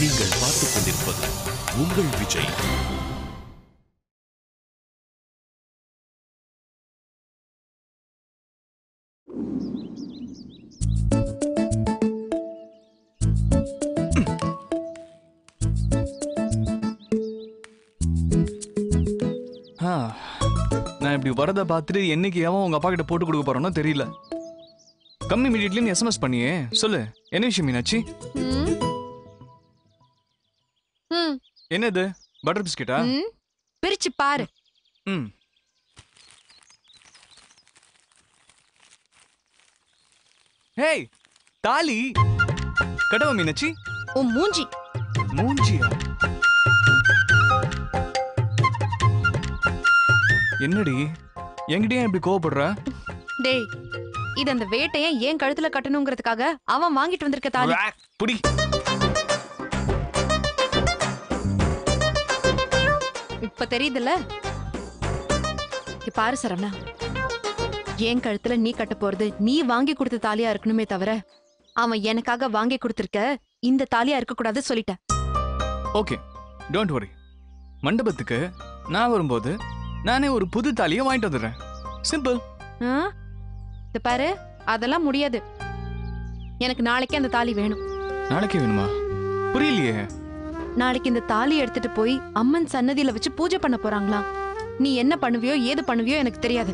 நீங்கள் பார்த்துக் கொண்டிருப்பது உங்கள் விஜய். நான் இப்படி வரதை பார்த்துட்டு என்னைக்கு ஏன் உங்க அப்பா கிட்ட போட்டு கொடுக்க போறோம்னோ தெரியல. கம்மி இமீடியட்லி எஸ்எம்எஸ் பண்ணியே சொல்லு, என்ன விஷயம் மீனாட்சி? என்னது பட்டர் பிஸ்கெட்டா? பிரிச்சு பாரு. ஹேய் தாலி கடவா மீனாட்சி. ஓ மூஞ்சி. மூஞ்சியா? என்னடி என்கிட்டயே இப்படி கோவப்படுற? டேய் இது அந்த வேட்டைய ஏன் கழுத்துல கட்டணுங்கிறதுக்காக அவன் வாங்கிட்டு வந்திருக்க தாலி. புடி. இப்ப தெரியுதுல்ல? பாரு சரவணா, என் கழுத்துல நீ கட்ட போறது நீ வாங்கி கொடுத்த தாலியா இருக்கணுமே தவிர அவன் எனக்காக வாங்கி கொடுத்திருக்க இந்த தாலியா இருக்க கூடாது சொல்லிட்டேன். Okay don't worry. மண்டபத்துக்கு நான் வரும்போது நானே ஒரு புது தாலியை வாங்கிட்டு வந்துடுறேன். சிம்பிள். பாரு அதெல்லாம் முடியாது. எனக்கு நாளைக்கே அந்த தாலி வேணும். நாளைக்கு வேணுமா? புரியலையே. நாளைக்கு இந்த தாலி எடுத்துட்டு போய் அம்மன் சன்னதியில வச்சு பூஜை பண்ண போறாங்களாம். நீ என்ன பண்ணுவியோ ஏது பண்ணுவியோ எனக்கு தெரியாது.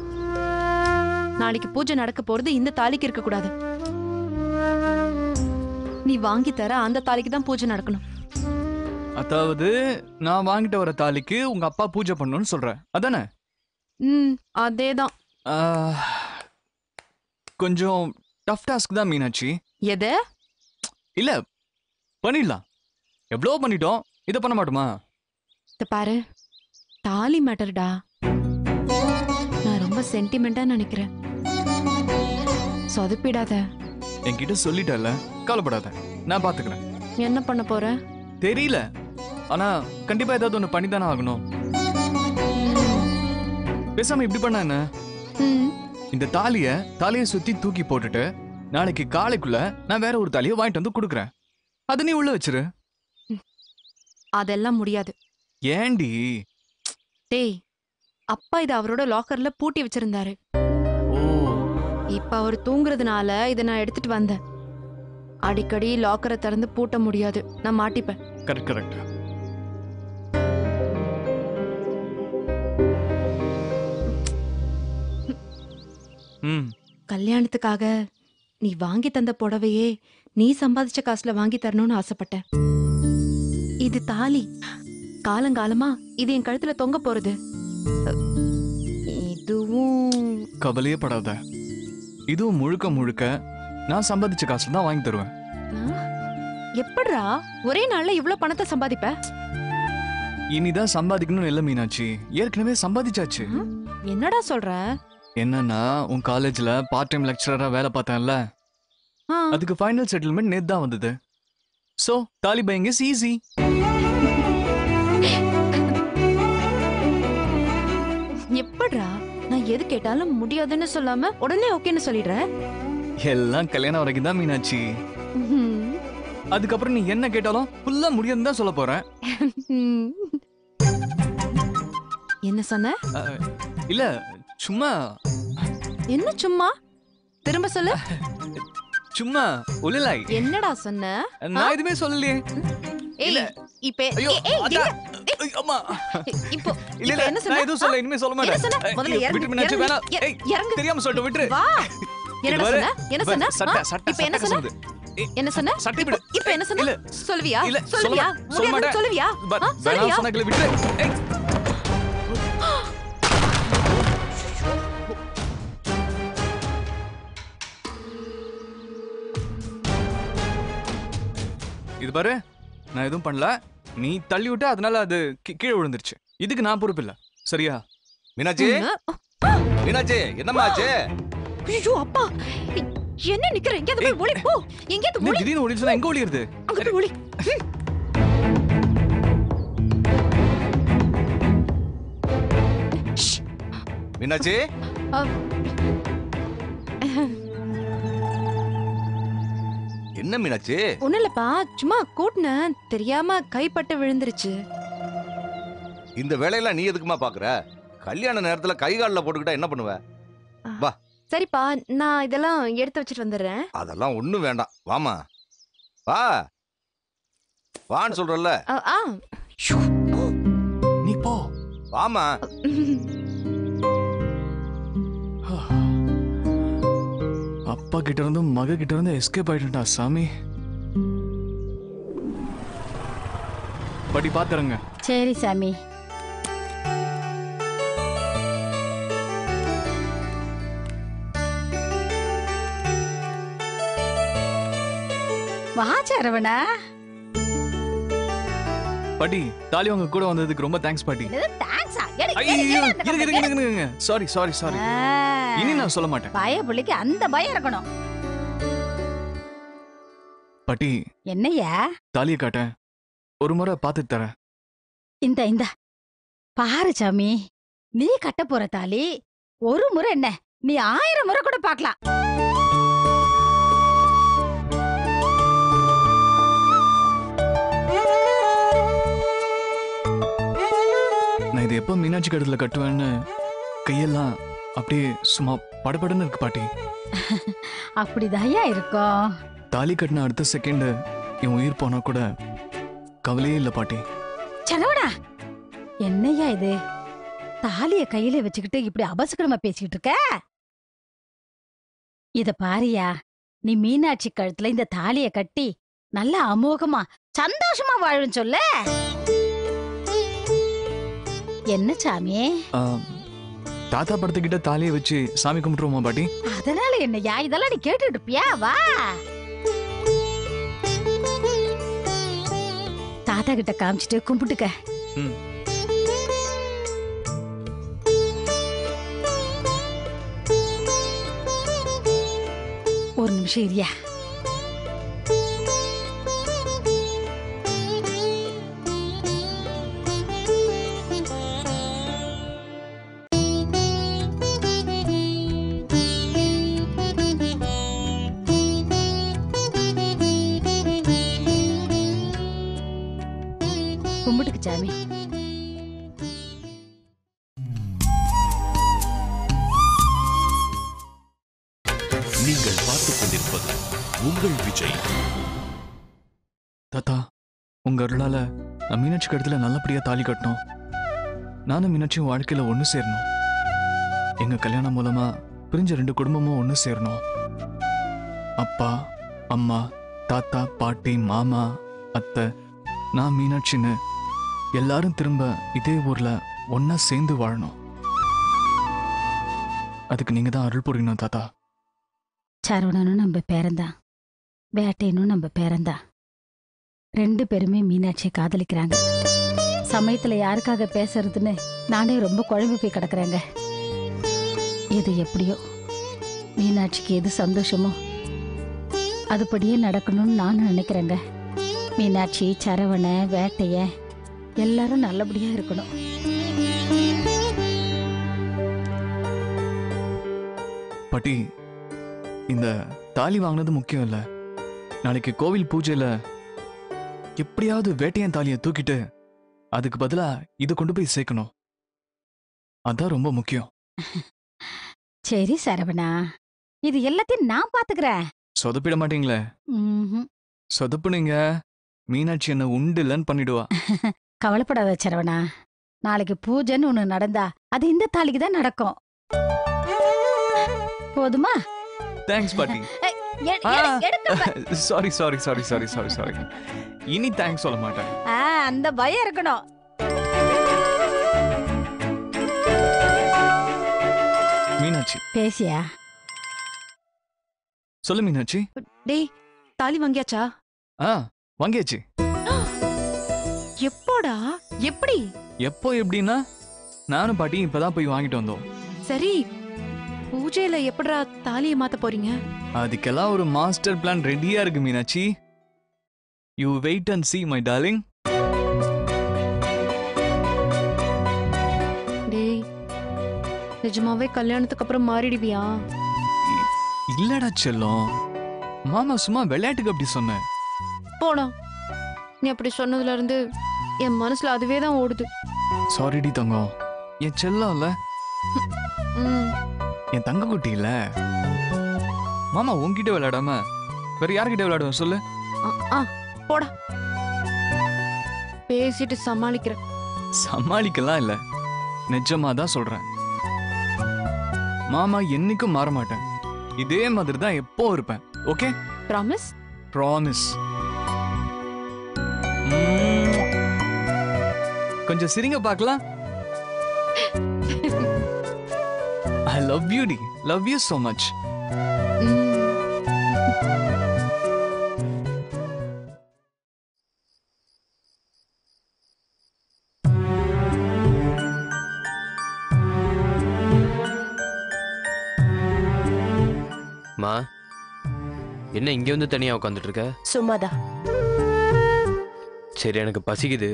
நாளைக்கு பூஜை நடக்க போறது இந்த தாலிக்கு இருக்க கூடாது. நீ வாங்கி தர அந்த தாலிக்கு தான் பூஜை நடக்கணும். அதாவது நான் வாங்கிட்டு வர தாலிக்கு உங்க அப்பா பூஜை பண்ணணும்னு சொல்ற அதானே? அதேதான். கொஞ்சம் டஃப் டாஸ்க் தான் மீனாட்சி. எது? இல்ல பண்ணிடலாம். எவ்வளோ பண்ணிட்டோம், இதை பண்ண மாட்டோமா? பாரு தாலி மேட்டர்டா. நான் ரொம்ப சென்டிமெண்டா நினைக்கிறேன். சொதப்பிடாத. என்கிட்ட சொல்லிட்டல, கவலைப்படாத, நான் பாத்துக்கிறேன். என்ன பண்ண போற தெரியல, ஆனா கண்டிப்பா ஏதாவது ஒண்ணு பண்ணிதானே ஆகணும். பேசாம இப்படி பண்ண என்ன? இந்த தாலியை சுத்தி தூக்கி போட்டுட்டு நாளைக்கு காலைக்குள்ள நான் வேற ஒரு தாலியை வாங்கிட்டு வந்து கொடுக்குறேன். அது நீ உள்ள வச்சிரு. அதெல்லாம் முடியாது. ஏண்டி? டேய் அப்பா இத அவரோட லாக்கர்ல பூட்டி வச்சிருந்தாரு. இப்ப அவர் தூங்குறதுனால இதை நான் எடுத்துட்டு வந்தேன். அடிக்கடி லாக்கரை திறந்து பூட்ட முடியாது, நான் மாட்டிப்பேன். Correct correct. கல்யாணத்துக்காக நீ வாங்கி தந்த புடவையே நீ சம்பாதிச்ச காசுல வாங்கி தரணும்னு ஆசைப்பட்டேன். இது தாலி, காலங்காலமா இது என் கழுத்துல தொங்க போறது. இதுவும் கவலையே படாத, இதுவும் முழுக்க முழுக்க நான் சம்பாதிச்ச காசுல தான் வாங்கி தருவேன். எப்படிரா ஒரே நாள்ல இவ்வளவு பணத்தை சம்பாதிப்ப? இனிதான் சம்பாதிக்கணும்னு இல்ல மீனாட்சி, ஏற்கனவே சம்பாதிச்சாச்சு. என்னடா சொல்ற? என்னன்னா உன் காலேஜ்ல பார்ட் டைம் லெக்சரரா வேலை பார்த்தேன்ல, அதுக்கு ஃபைனல் செட்டில்மெண்ட் நேத்து தான் வந்தது. சோ தாலி பையிங் இஸ் ஈஸி. எப்படிரா நான் எது கேட்டாலும் முடியாதுன்னு சொல்லாம உடனே ஓகேன்னு சொல்லிடுற? எல்லாம் கல்யாணம் வரைக்கும் தான் மீனாட்சி. அதுக்கப்புறம் நீ என்ன கேட்டாலும் ஃபுல்லா முடியாதுன்னு தான் சொல்ல போறேன். என்ன சொன்ன? இல்ல சும்மா. என்ன சும்மா? திரும்ப சொல்லு. சும்மா உலலாய். என்னடா சொன்ன? நான் எதுமே சொல்லலையே. இல்ல இப்போ அம்மா இப்போ இல்ல என்ன சொன்ன? நான் எதுவும் சொல்ல, இனிமே சொல்ல மாட்டேன். என்ன சொன்ன? முதல்ல விட்டு மீனாட்சி வேணா. இறங்கு. தெரியாம சொல்லிட்டு விட்டு. வா. என்ன சொன்ன? என்ன சொன்ன? சட்டை இப்போ என்ன சொன்ன? என்ன சொன்ன? சட்டை விடு. இப்போ என்ன சொன்ன? சொல்வியா? இல்ல சொல்வியா? முடியாது சொல்வியா? வேணா சொன்னக்கல விட்டு. இது பாரு, நான் எதுவும் பண்ணல, நீ தள்ளி விட்டு அதனால அது கீழே விழுந்துருச்சு. இதுக்கு நான் பொறுப்பு இல்ல, சரியா? மீனாட்சி, மீனாட்சி என்னம்மா ஆச்சு? ஐயோ அப்பா, என்ன நிக்கிற? எங்கேயாவது போய் ஒளி போ. எங்கேயாவது ஒளி. திடீர்னு ஒளி சொன்னா எங்க ஒளியிறது? அங்க போய் ஒளி. மீனாட்சி, என்ன மீனாட்சி? ஒண்ணும் இல்லப்பா, சும்மா கூட்டினேன், தெரியாம கைப்பட்டு விழுந்துருச்சு. இந்த வேலையெல்லாம் நீ எதுக்குமா பாக்குற? கல்யாண நேரத்துல கை காலில் போட்டுக்கிட்டா என்ன பண்ணுவ? வா. சரிப்பா, நான் இதெல்லாம் எடுத்து வச்சிட்டு வந்துடுறேன். அதெல்லாம் ஒண்ணும் வேண்டாம், வாமா வா. வான்னு சொல்றல. நீ போ. வாமா. அப்பா கிட்ட இருந்தும் மக கிட்ட இருந்து எஸ்கேப் ஆயிட்டா சாமி. படி பாத்துறங்க. சரி சாமி. வா சரவணா. பாட்டி, தாலி உங்க கூட வந்ததுக்கு ரொம்ப தேங்க்ஸ் பாட்டி. தேங்க்ஸா? Sorry sorry sorry. இனி நான் சொல்ல மாட்டேன். பய புள்ளைக்கு அந்த பயம் இருக்கணும். பாட்டி, என்னையா? தாலியை காட்டேன், ஒரு முறை பார்த்துட்டு தரேன். இந்த பாரு சாமி, நீ கட்ட போற தாலி ஒரு முறை என்ன, நீ 1000 முறை கூட பார்க்கலாம். நான் இது எப்ப மீனாட்சி கழுத்துல கட்டுவேன்னு கையெல்லாம் அப்படியே சும்மா படபடன்னு இருக்கு பாட்டி. அப்படிதாயா இருக்கும். தாலி கட்டின அடுத்த செகண்ட் என் உயிர் போனா கூட கவலையே இல்ல பாட்டி. சரவணா, என்னையா இது? தாலிய கையில வச்சுக்கிட்டு இப்படி அபசகரமா பேசிக்கிட்டு இருக்க? இத பாரியா, நீ மீனாட்சி கழுத்துல இந்த தாலிய கட்டி நல்லா அமோகமா சந்தோஷமா வாழும் சொல்ல. என்ன சாமி? தாத்தா படத்துக்கிட்ட தாலியை வச்சு சாமி கும்பிட்டுருவோமா பாட்டி? அதனால என்னையா இதெல்லாம் நீ கேட்டுட்டு இருப்பியா? வா தாத்தா கிட்ட காமிச்சிட்டு கும்பிட்டுக்க. ஒரு நிமிஷம் இரியா. கும்பிட்டுக்கு சாமி. நீங்கள் பார்த்துக் கொண்டிருப்பது உங்கள் விஜய். தாத்தா, உங்க அருளால நான் மீனாட்சி கழுத்துல நல்லபடியா தாலி கட்டணும். நானும் மீனாட்சியும் வாழ்க்கையில ஒண்ணு சேரணும். எங்க கல்யாணம் மூலமா பிரிஞ்ச 2 குடும்பமும் ஒண்ணு சேரணும். அப்பா, அம்மா, தாத்தா, பாட்டி, மாமா, அத்தை, நான் மீனாட்சின்னு எல்லாரும் திரும்ப இதே ஊர்ல ஒன்னா சேர்ந்து வாழணும். அதுக்கு நீங்க தான் அருள் புரியணும் தாத்தா. சரவணனும் நம்ம பேரன்தான், வேட்டையனும் நம்ம பேரன்தான். 2 பேருமே மீனாட்சியை காதலிக்கிறாங்க. சமயத்துல யாருக்காக பேசுறதுன்னு நானே ரொம்ப குழம்பு போய் கிடக்குறேங்க. எது எப்படியோ மீனாட்சிக்கு எது சந்தோஷமோ அதுபடியே நடக்கணும்னு நானும் நினைக்கிறேங்க. மீனாட்சி, சரவண, வேட்டைய எல்லாரும் நல்லபடியா இருக்கணும். பாட்டி, இந்த தாலி வாங்கினது முக்கியம் இல்ல. நாளைக்கு கோவில் பூஜையில எப்படியாவது வேட்டையன் தாலியை தூக்கிட்டு அதுக்கு பதிலா இதை கொண்டு போய் சேர்க்கணும். அதான் ரொம்ப முக்கியம். சரி சரவணா, இது எல்லாத்தையும் நான் பாத்துக்கிறேன். சொதப்பிட மாட்டீங்களே? சொதப்புனீங்க மீனாட்சி என்ன உண்டு இல்லன்னு பண்ணிடுவா. கவலைப்படாத சரவணா, நாளைக்கு பூஜைன்னு ஒண்ணு நடந்தா அது இந்த தாலிக்கு தான் நடக்கும். போதுமா? தேங்க்ஸ் பாட்டி. Sorry sorry sorry sorry sorry sorry. இனி தேங்க்ஸ் சொல்ல மாட்டேன். அந்த பயம் இருக்கணும். மீனாட்சி பேசியா? சொல்லு மீனாட்சி. டேய், தாலி வாங்கியாச்சா? வாங்கியாச்சு. எப்போடா? எப்படி? எப்போ எப்படின்னா நானும் பாட்டி இப்பதான் போய் வாங்கிட்டு வந்தோம். சரி, பூஜையில எப்படிடா தாலியை மாத்த போறீங்க? அதுக்கெல்லாம் ஒரு மாஸ்டர் பிளான் ரெடியா இருக்கு Meenakshi. You wait and see my darling. டேய், நிஜமாவே கல்யாணத்துக்கு அப்புறம் மாறிடுவியா? இல்லடா செல்லம், மாமா சும்மா விளையாட்டுக்கு அப்படி சொன்னேன். போடா. நீ அப்படி சொன்னதுல இருந்து என் மனசுல அதுவே தான் ஓடுது. சாரிடி தங்கம். என் செல்லம் இல்ல, ம். என் தங்க குட்டி இல்ல. மாமா உன்கிட்ட விளையாடாம வேற யார்கிட்ட விளையாடுவேன் சொல்லு? போடா. பேசிட்டு சமாளிக்கிற. சமாளிக்கலாம் இல்ல, நிஜமா தான் சொல்றேன். மாமா என்னைக்கும் மாற மாட்டேன். இதே மாதிரி தான் எப்போ இருப்பேன். ஓகே? ப்ராமிஸ்? ப்ராமிஸ். கொஞ்சம் சிரிங்க பார்க்கலாம். I love you டி. Love you so much. மா, என்ன இங்க வந்து தனியா உட்காந்துட்டு இருக்க? சும்மாதான். சரி, எனக்கு பசிக்குது,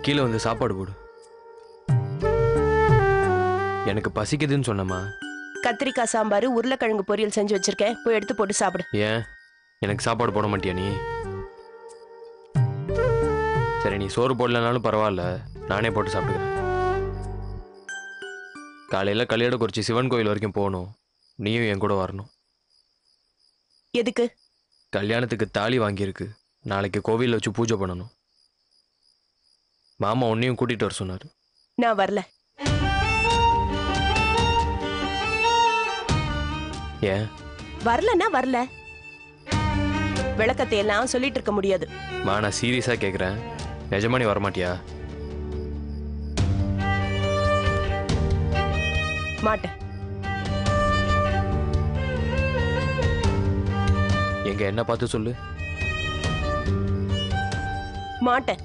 கீழே வந்து சாப்பாடு போடு. எனக்கு பசிக்குதுன்னு சொன்னமா. கத்திரிக்காய் சாம்பார், உருளைக்கிழங்கு பொரியல் செஞ்சு வச்சிருக்கேன், போய் எடுத்து போட்டு சாப்பிடு. ஏன் எனக்கு சாப்பாடு போட மாட்டியா நீ? சரி, நீ சோறு போடலனாலும் பரவாயில்ல, நானே போட்டு சாப்பிட்டுக்கிறேன். காலையில கல்யாணக்குறிச்சி சிவன் கோயில் வரைக்கும் போகணும், நீயும் என் கூட வரணும். எதுக்கு? கல்யாணத்துக்கு தாலி வாங்கியிருக்கு, நாளைக்கு கோவிலில் வச்சு பூஜை பண்ணணும். மாமா உன்னையும் கூட்டிட்டு வர சொன்னார். நான் வரல. ஏன் வரலன்னா வரல. விளக்கத்தை எல்லாம் சொல்லிட்டு இருக்க முடியாது. மா, நான் சீரியஸா கேட்குறேன், நிஜமா நீ வரமாட்டியா? மாட்டேன். எங்க என்ன பார்த்து சொல்லு. மாட்டேன்.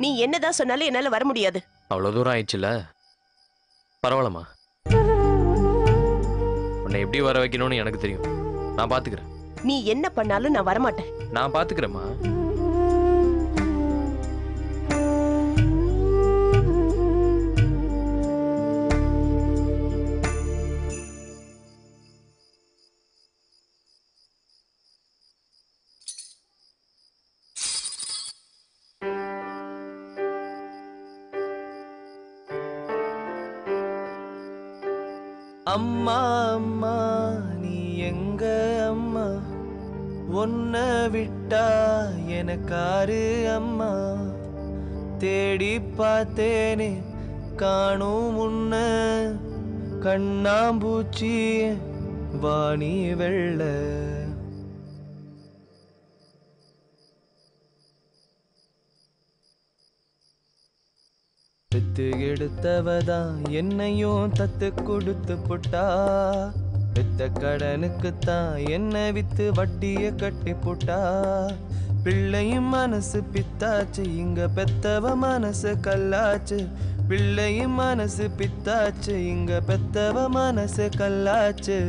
நீ என்னதான் சொன்னாலும் என்னால வர முடியாது. அவ்வளோ தூரம் ஆயிடுச்சுல, பரவாயில்லம்மா. உன்னை எப்படி வர வைக்கணும்னு எனக்கு தெரியும், நான் பார்த்துக்கிறேன். நீ என்ன பண்ணாலும் நான் வரமாட்டேன். நான் பார்த்துக்கிறேம்மா. அம்மா அம்மா நீ எங்க அம்மா, ஒன்ன விட்டா எனக்காரு அம்மா, தேடி பார்த்தேனே காணும் முன்ன, கண்ணாம்பூச்சி வாணி வெள்ள. பெத்து எடுத்தவதான் என்னையும் தத்து கொடுத்து புட்டா, பெத்த கடனுக்குத்தான் என்ன வித்து வட்டிய கட்டி புட்டா. பிள்ளையும் மனசு பித்தாச்சு, இங்க பெத்தவ மனசு கல்லாச்சு. பிள்ளையும் மனசு பித்தாச்சு, இங்க பெத்தவ மனசு கல்லாச்சு.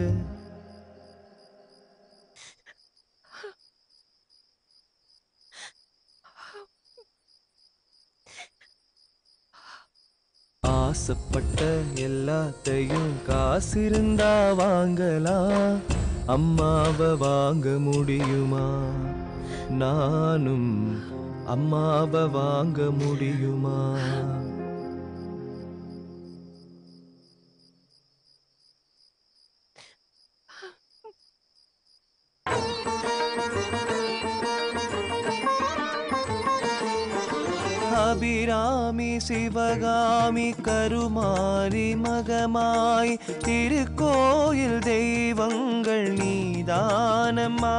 ஆசைப்பட்ட எல்லாத்தையும் காசிருந்தா வாங்கலாம், அம்மாவை வாங்க முடியுமா? நானும் அம்மாவை வாங்க முடியுமா? அபிராமி சிவகாமி கருமாரி மகமாய் திருக்கோயில் தெய்வங்கள் நீதானம்மா.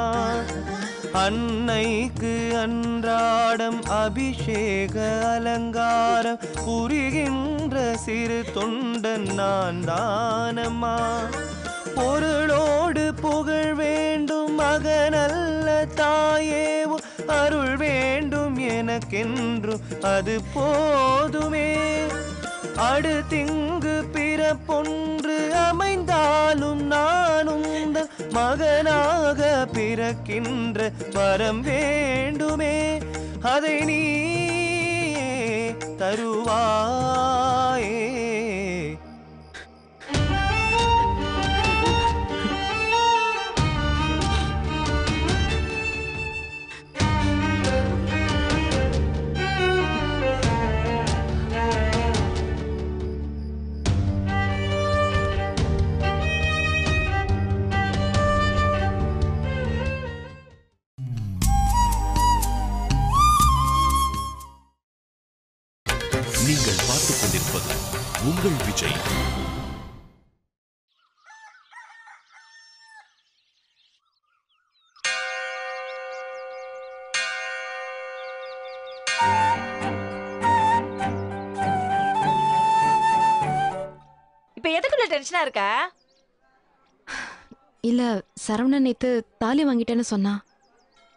அன்னைக்கு அன்றாடம் அபிஷேக அலங்காரம் புரிகின்ற சிறு தொண்டன் நான் தானம்மா. பொருளோடு புகழ் வேண்டும் மகனல்ல தாயேவும், அருள் வேண்டும் எனக்கென்றும் அது போதுமே. அடுத்திங்கு பிறப்பொன்று அமைந்தாலும் நானும் மகனாக பிறக்கின்ற வரம் வேண்டுமே. அதை நீ தருவாயே. நீங்கள் பார்த்துக் கொண்டிருப்பது உங்கள் விஜய். இப்ப எதுக்குள்ள டென்ஷனா இருக்க? இல்ல, சரவணன் நேத்து தாலி வாங்கிட்டேன்னு சொன்னா.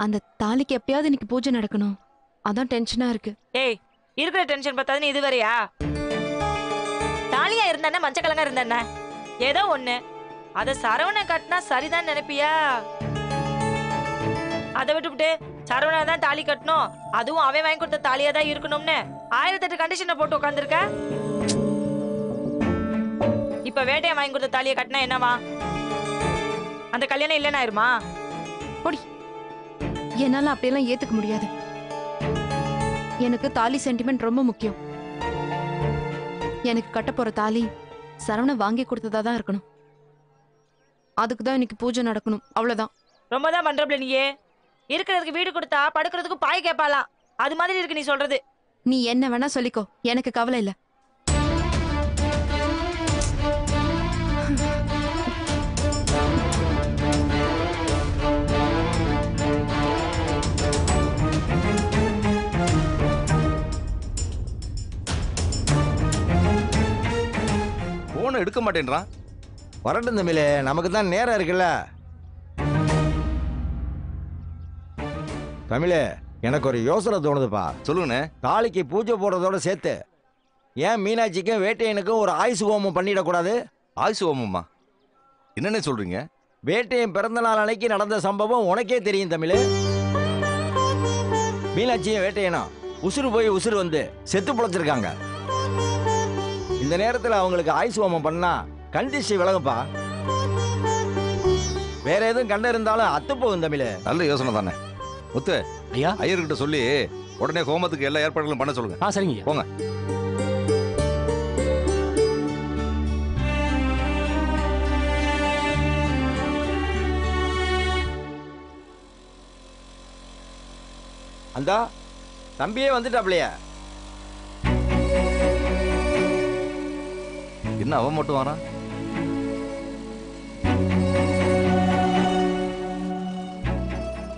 அந்த தாலிக்கு எப்பயாவது இன்னைக்கு பூஜை நடக்கணும். அதான் டென்ஷனா இருக்கு. ஏய், இருக்கிற டென்ஷன் பத்தாதுன்னு இது வரையா? தாலியா இருந்தானே மஞ்ச கலங்கா இருந்தானே ஏதோ ஒண்ணு. அத சரவணன் கட்டினா சரிதான் நினைப்பியா? அதை விட்டுவிட்டு சரவணன் தான் தாலி கட்டணும், அதுவும் அவன் வாங்கி கொடுத்த தாலியா தான் இருக்கணும்னு 1008 கண்டிஷனை போட்டு உட்காந்துருக்க. இப்ப வேட்டையை வாங்கி கொடுத்த தாலியை கட்டினா என்னவா? அந்த கல்யாணம் இல்லைன்னு ஆயிருமா? பொடி, என்னால அப்படியெல்லாம் ஏத்துக்க முடியாது. எனக்கு தாலி சென்டிமெண்ட் ரொம்ப முக்கியம். எனக்கு கட்ட போற தாலி சரவண வாங்கி கொடுத்ததா தான் இருக்கணும். அதுக்கு தான் இன்னைக்கு பூஜை நடக்கணும், அவ்வளவுதான். ரொம்ப தான் பண்றப்ல நீயே. இருக்கிறதுக்கு வீடு கொடுத்தா படுக்கிறதுக்கு பாய் கேட்பாலாம். அது மாதிரி இருக்கு நீ சொல்றது. நீ என்ன வேணா சொல்லிக்கோ, எனக்கு கவலை இல்ல. போன எடுக்க மாட்டேன்றான். வரட்டும் தம்பிலே, நமக்கு தான் நேரம் இருக்குல்ல. தமிழே, எனக்கு ஒரு யோசனை தோணுதுப்பா. சொல்லுங்கண்ணே. தாலிக்கு பூஜை போடுறதோட சேர்த்து ஏன் மீனாட்சிக்கும் வேட்டையனுக்கும் ஒரு ஆயுசு ஹோமம் பண்ணிடக்கூடாது? ஆயுசு ஹோமம்மா? என்னென்ன சொல்றீங்க? வேட்டையன் பிறந்த நாள் அன்னைக்கு நடந்த சம்பவம் உனக்கே தெரியும் தமிழ். மீனாட்சியும் வேட்டையனும் உசுறு போய் உசுறு வந்து செத்து பிழைச்சிருக்காங்க. இந்த நேரத்தில் அவங்களுக்கு ஆயுசு ஹோமம் பண்ணா கண்டிச்சு விலகுப்பா. வேற எதுவும் கண்ட இருந்தாலும் அத்து போகும் தமிழ். நல்ல யோசனை தானே. முத்து ஐயா, ஐயர்கிட்ட சொல்லி உடனே ஹோமத்துக்கு எல்லா ஏற்பாடுகளும் பண்ண சொல்லுங்க. சரிங்க. போங்க. அந்த தம்பியே வந்துட்டாப்லையா? என்ன அவன் மட்டும் வரான்?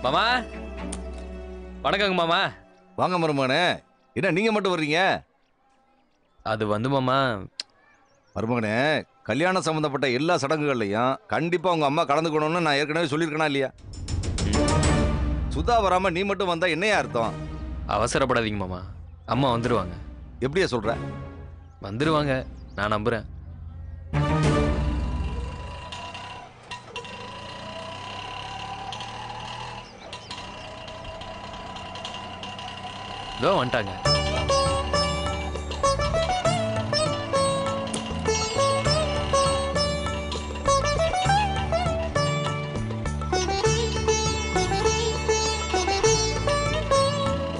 மாமா, வணக்கங்க மாமா. வாங்க மருமகனே. என்ன நீங்க மட்டும் வர்றீங்க? அது வந்து மாமா, மருமகனே, கல்யாணம் சம்பந்தப்பட்ட எல்லா சடங்குகள்லையும் கண்டிப்பா உங்க அம்மா கலந்துக்கணும்னு நான் ஏற்கனவே சொல்லியிருக்கேனா இல்லையா? சுதா வராம நீ மட்டும் வந்தா என்னையா அர்த்தம்? அவசரப்படாதீங்க மாமா, அம்மா வந்துடுவாங்க. எப்படியா சொல்ற? வந்துடுவாங்க, நான் நம்புறேன். இதோ வந்துட்டாங்க.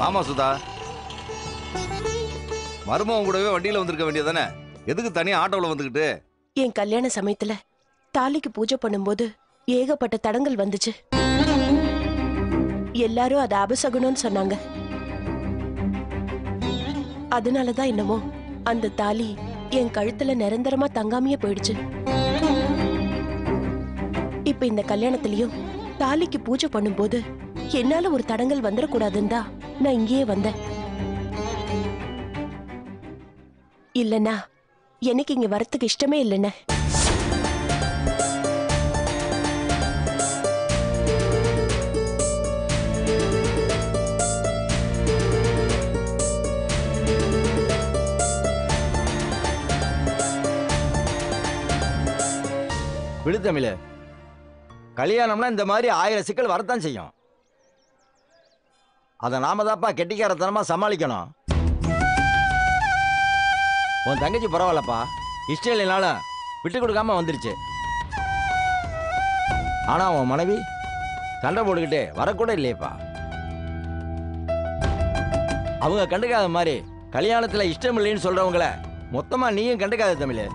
ஆமா சுதா, மருமகன் கூடவே வண்டியில வந்திருக்க வேண்டியதானே? எதுக்கு தனியா ஆட்டோவில் வந்துக்கிட்டு? என் கல்யாண சமயத்துல தாலிக்கு பூஜை பண்ணும்போது ஏகப்பட்ட தடங்கள் வந்துச்சு. எல்லாரும் அது அபசகுணம்னு சொன்னாங்க. அதனாலதான் என்னமோ அந்த தாலி என் கழுத்துல நிரந்தரமா தங்காமையே போயிடுச்சு. இப்ப இந்த கல்யாணத்திலயும் தாலிக்கு பூஜை பண்ணும்போது என்னால ஒரு தடங்கள் வந்துடக்கூடாதுன்னு தான் நான் இங்கேயே வந்தேன். இல்லனா எனக்கு இங்க வரத்துக்கு இஷ்டமே இல்லைன்னு. விழுத்தமிழ், கல்யாணம்னா இந்த மாதிரி 1000 சிக்கல் வரத்தான் செய்யும். அதை நாம தான்ப்பா கெட்டிக்காரத்தனமா சமாளிக்கணும். உன் தங்கச்சி பரவாயில்லப்பா, இஷ்டம் இல்லைனாலும் விட்டு கொடுக்காம வந்துருச்சு. ஆனா உன் மனைவி சண்டை போட்டுக்கிட்டு வரக்கூட இல்லையப்பா. அவங்க கண்டுக்காத மாதிரி கல்யாணத்துல இஷ்டம் இல்லைன்னு சொல்றவங்கள மொத்தமா நீயும் கண்டுக்காத தமிழ்.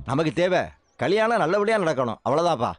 நமக்கு தேவை கல்யாணம் நல்லபடியா நடக்கணும், அவ்வளவுதான்ப்பா.